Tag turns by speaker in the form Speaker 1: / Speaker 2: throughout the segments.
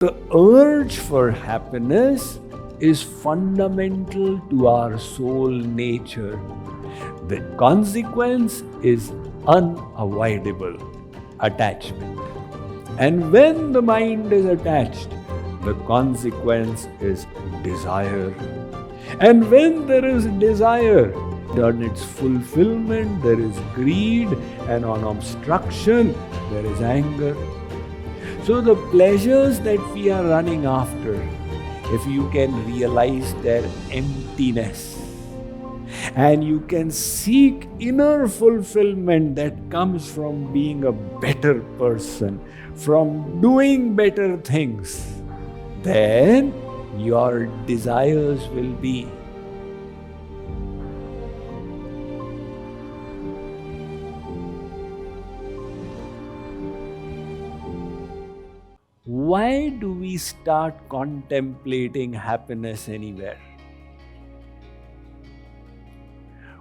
Speaker 1: The urge for happiness is fundamental to our soul nature. The consequence is unavoidable attachment. And when the mind is attached, the consequence is desire. And when there is desire, on its fulfillment there is greed, and on obstruction there is anger. So the pleasures that we are running after, if you can realize their emptiness and you can seek inner fulfillment that comes from being a better person, from doing better things, then your desires will be. Why do we start contemplating happiness anywhere?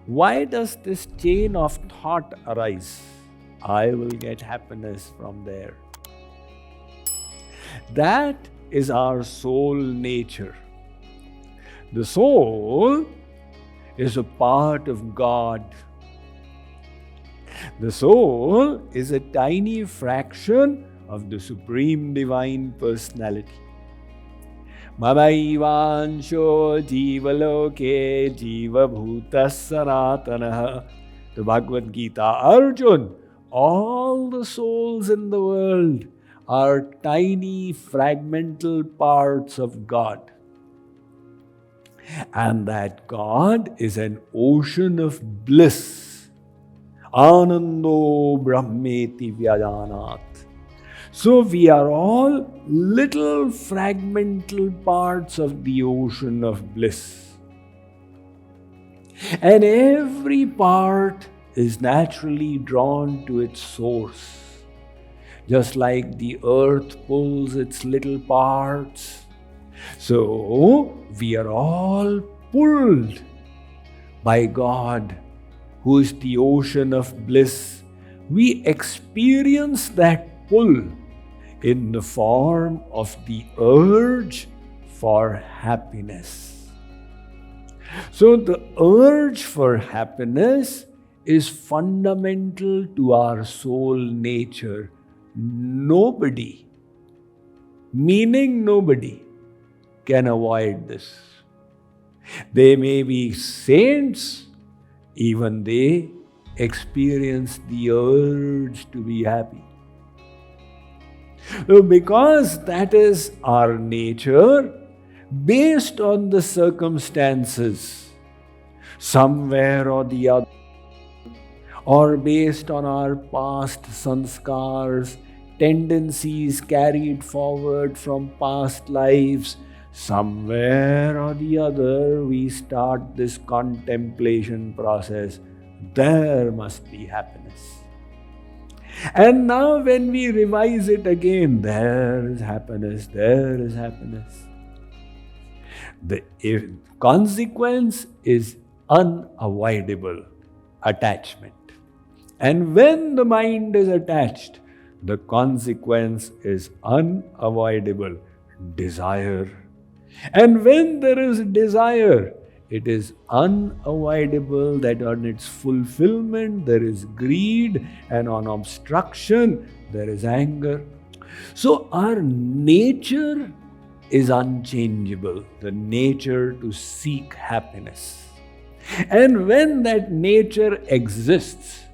Speaker 1: Why does this chain of thought arise? I will get happiness from there. That is our soul nature. The soul is a part of God. The soul is a tiny fraction of the Supreme Divine Personality. Mamaivansho jivaloke jiva bhutas sanatanaha. The Bhagavad Gita, Arjun, all the souls in the world are tiny fragmental parts of God. And that God is an ocean of bliss. Anando brahmeti vyajanat. So we are all little fragmental parts of the ocean of bliss. And every part is naturally drawn to its source. Just like the earth pulls its little parts. So we are all pulled by God, who is the ocean of bliss. We experience that pull in the form of the urge for happiness. So the urge for happiness is fundamental to our soul nature. Nobody, meaning nobody, can avoid this. They may be saints, even they experience the urge to be happy. Because that is our nature, based on the circumstances, somewhere or the other, or based on our past sanskars, tendencies carried forward from past lives, somewhere or the other we start this contemplation process. There must be happiness. And now when we revise it again, there is happiness, there is happiness. The consequence is unavoidable attachment. And when the mind is attached, the consequence is unavoidable desire. And when there is desire, it is unavoidable that on its fulfillment there is greed, and on obstruction there is anger. So our nature is unchangeable, the nature to seek happiness. And when that nature exists,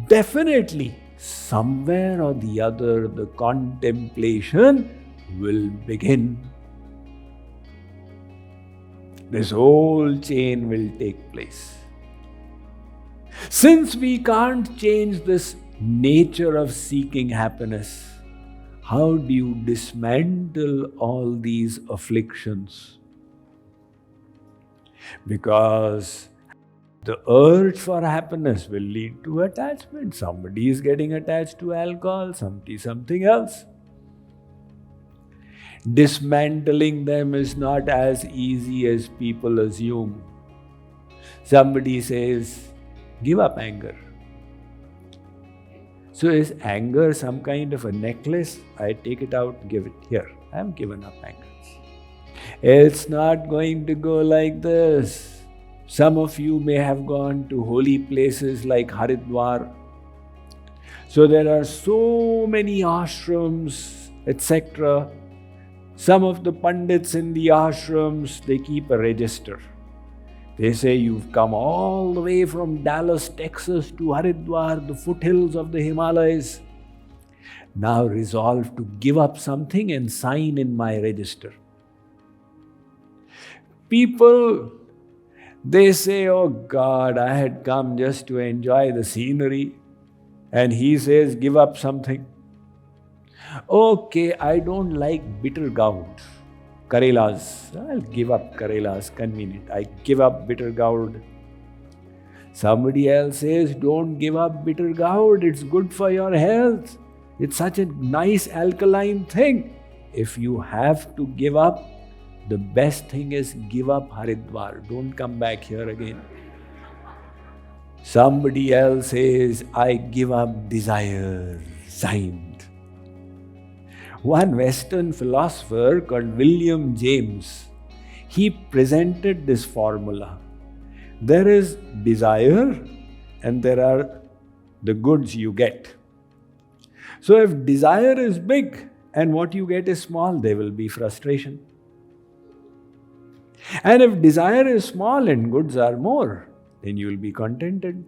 Speaker 1: definitely somewhere or the other the contemplation will begin. This whole chain will take place. Since we can't change this nature of seeking happiness, how do you dismantle all these afflictions? Because the urge for happiness will lead to attachment. Somebody is getting attached to alcohol, something else. Dismantling them is not as easy as people assume. Somebody says, give up anger. So is anger some kind of a necklace? I take it out, give it here. I'm given up anger. It's not going to go like this. Some of you may have gone to holy places like Haridwar. So there are so many ashrams, etc. Some of the pandits in the ashrams, they keep a register. They say you've come all the way from Dallas, Texas to Haridwar, the foothills of the Himalayas. Now resolve to give up something and sign in my register. People, they say, oh God, I had come just to enjoy the scenery. And he says, give up something. Okay, I don't like bitter gourd, Karelas. I'll give up Karelas, convenient. I give up bitter gourd. Somebody else says, don't give up bitter gourd. It's good for your health. It's such a nice alkaline thing. If you have to give up, the best thing is give up Haridwar. Don't come back here again. Somebody else says, I give up desire. Signed. One Western philosopher called William James, he presented this formula. There is desire and there are the goods you get. So if desire is big and what you get is small, there will be frustration. And if desire is small and goods are more, then you will be contented.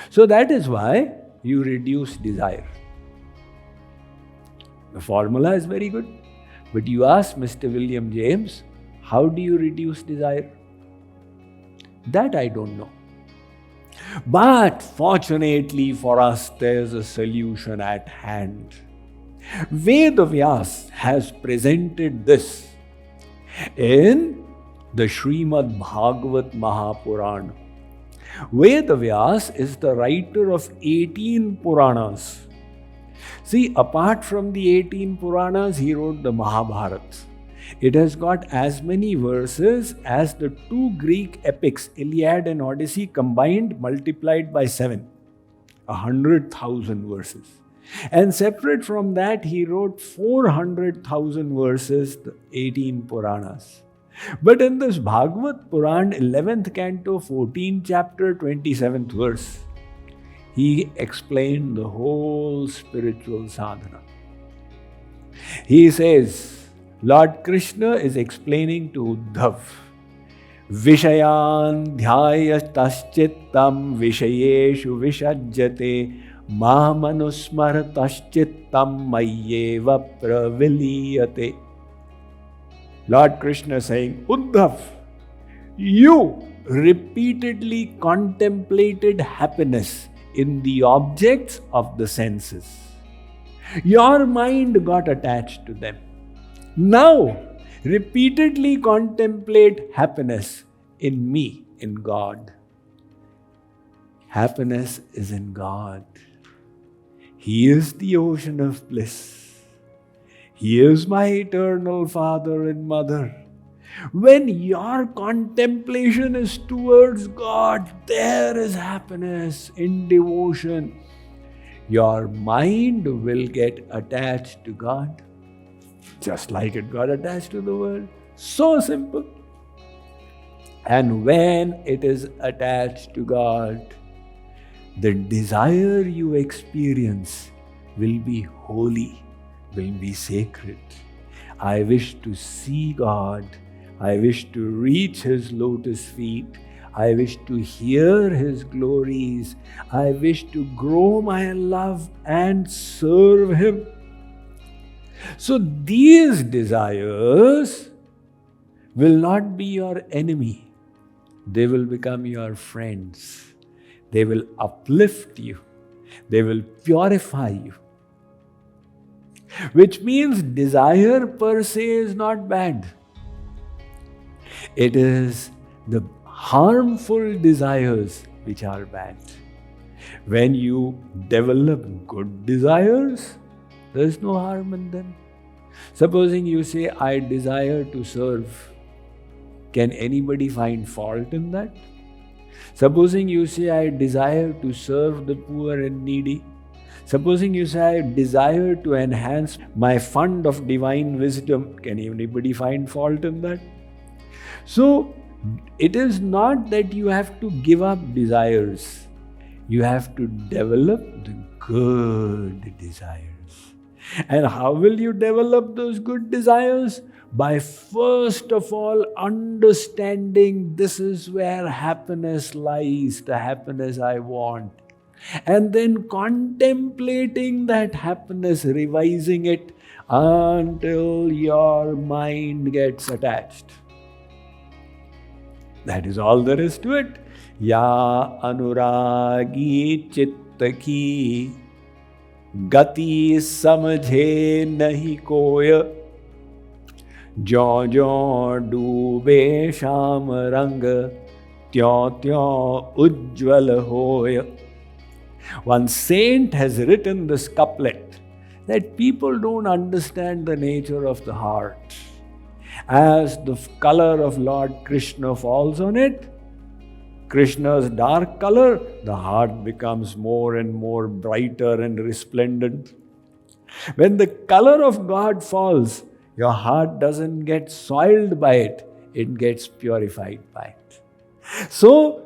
Speaker 1: So that is why you reduce desire. The formula is very good. But you ask Mr. William James, how do you reduce desire? That I don't know. But fortunately for us, there is a solution at hand. Vedavyas has presented this in the Srimad Bhagavad Mahapurana. Vedavyas is the writer of 18 Puranas. See, apart from the 18 Puranas, he wrote the Mahabharata. It has got as many verses as the two Greek epics, Iliad and Odyssey, combined, multiplied by 7. 100,000 verses. And separate from that, he wrote 400,000 verses, the 18 Puranas. But in this Bhagavad Puran, 11th canto, 14th chapter, 27th verse, he explained the whole spiritual sadhana. He says, Lord Krishna is explaining to Uddhav, Vishayan dhyayastaschittam vishayeshu vishajyate mahamanusmarataschtittam mayyeva praviliyate. Lord Krishna saying, Uddhav, you repeatedly contemplated happiness in the objects of the senses. Your mind got attached to them. Now, repeatedly contemplate happiness in me, in God. Happiness is in God. He is the ocean of bliss. He is my eternal Father and Mother. When your contemplation is towards God, there is happiness in devotion. Your mind will get attached to God, just like it got attached to the world. So simple. And when it is attached to God, the desire you experience will be holy, will be sacred. I wish to see God. I wish to reach His lotus feet. I wish to hear His glories. I wish to grow my love and serve Him. So these desires will not be your enemy. They will become your friends. They will uplift you. They will purify you. Which means desire per se is not bad. It is the harmful desires which are bad. When you develop good desires, there is no harm in them. Supposing you say, I desire to serve. Can anybody find fault in that? Supposing you say, I desire to serve the poor and needy. Supposing you say, I desire to enhance my fund of divine wisdom, can anybody find fault in that? So, it is not that you have to give up desires. You have to develop the good desires. And how will you develop those good desires? By first of all understanding this is where happiness lies, the happiness I want. And then contemplating that happiness, revising it until your mind gets attached. That is all there is to it. Ya anuragi chitta ki gati samjhe nahi koya jo dube sham rang tyon ujjwal hoya. One saint has written this couplet that people don't understand the nature of the heart. As the color of Lord Krishna falls on it, Krishna's dark color, the heart becomes more and more brighter and resplendent. When the color of God falls, your heart doesn't get soiled by it, it gets purified by it. So,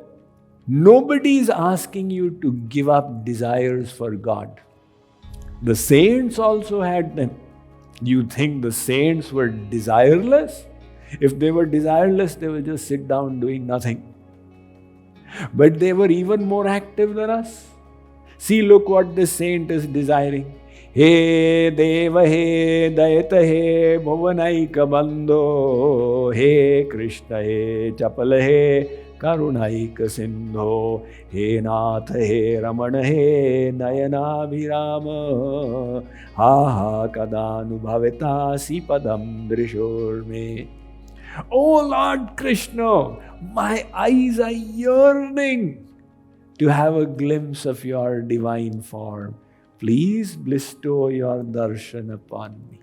Speaker 1: nobody is asking you to give up desires for God. The saints also had them. You think the saints were desireless? If they were desireless, they would just sit down doing nothing. But they were even more active than us. See, look what this saint is desiring. He Deva he Dayata he Bhuvanaika Bandho He Krishna he Chapala he Karunaika Sindho He Nath he Ramana he Nayanabhirama Ha ha Kadanubhavita Sipadam Drishur me. Oh Lord Krishna, my eyes are yearning to have a glimpse of your divine form. Please bestow your darshan upon me.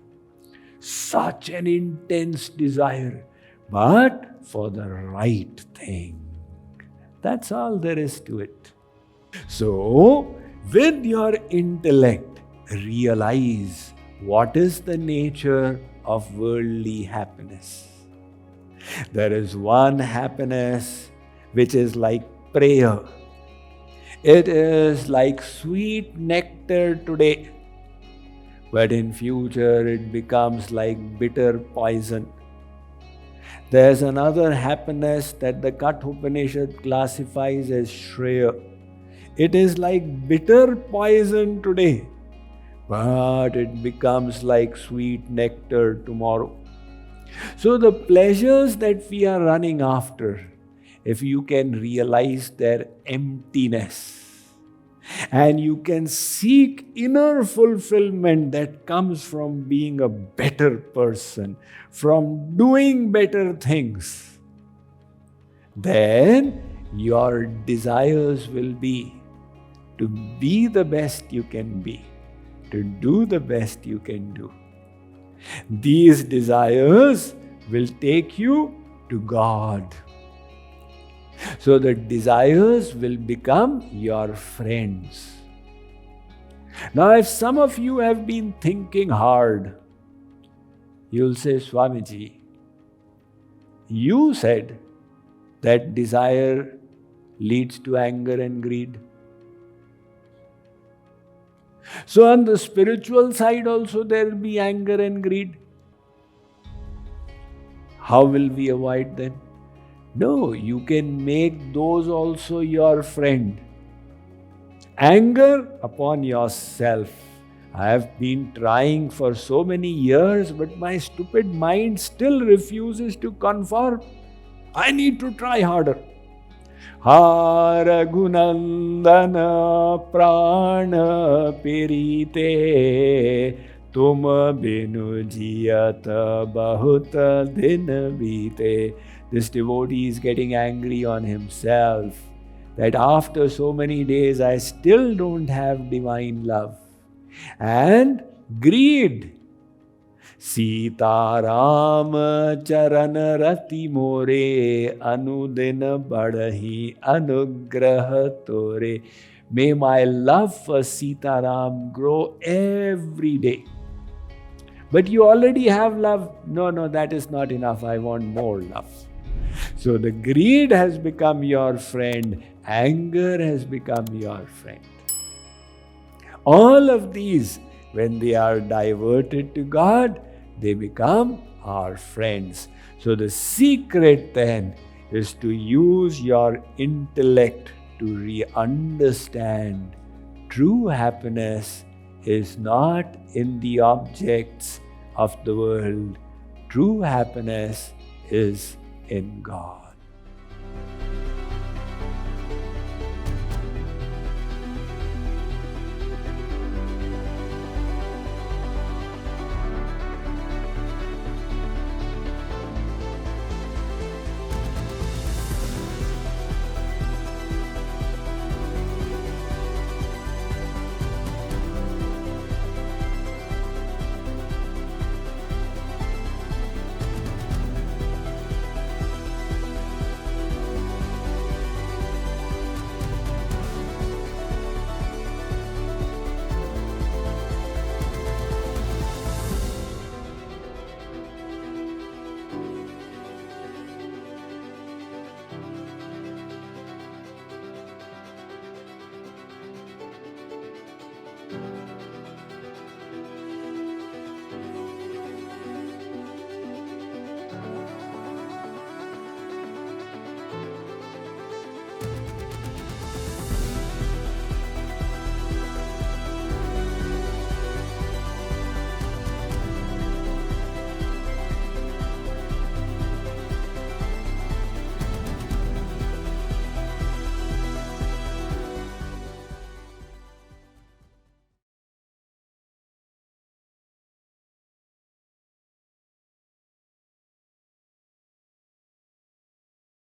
Speaker 1: Such an intense desire, but for the right thing. That's all there is to it. So, with your intellect, realize what is the nature of worldly happiness. There is one happiness which is like prayer. It is like sweet nectar today, but in future it becomes like bitter poison. There's another happiness that the Kathopanishad classifies as Shreya. It is like bitter poison today, but it becomes like sweet nectar tomorrow. So the pleasures that we are running after, if you can realize their emptiness and you can seek inner fulfillment that comes from being a better person, from doing better things, then your desires will be to be the best you can be, to do the best you can do. These desires will take you to God. So the desires will become your friends. Now, if some of you have been thinking hard, you'll say, Swamiji, you said that desire leads to anger and greed. So on the spiritual side also there will be anger and greed. How will we avoid them? No, you can make those also your friend. Anger upon yourself. I have been trying for so many years, but my stupid mind still refuses to conform. I need to try harder. Ha Raghunandana prana pirite tum binu jiyata bahuta din bite. This devotee is getting angry on himself that after so many days I still don't have divine love. And greed. Sita Rama Charana Rati More Anudina Badahi Anugraha Tore. May my love for Sitaram grow every day. But you already have love. No, that is not enough. I want more love. So the greed has become your friend. Anger has become your friend. All of these, when they are diverted to God, they become our friends. So the secret then is to use your intellect to understand true happiness is not in the objects of the world. True happiness is in God.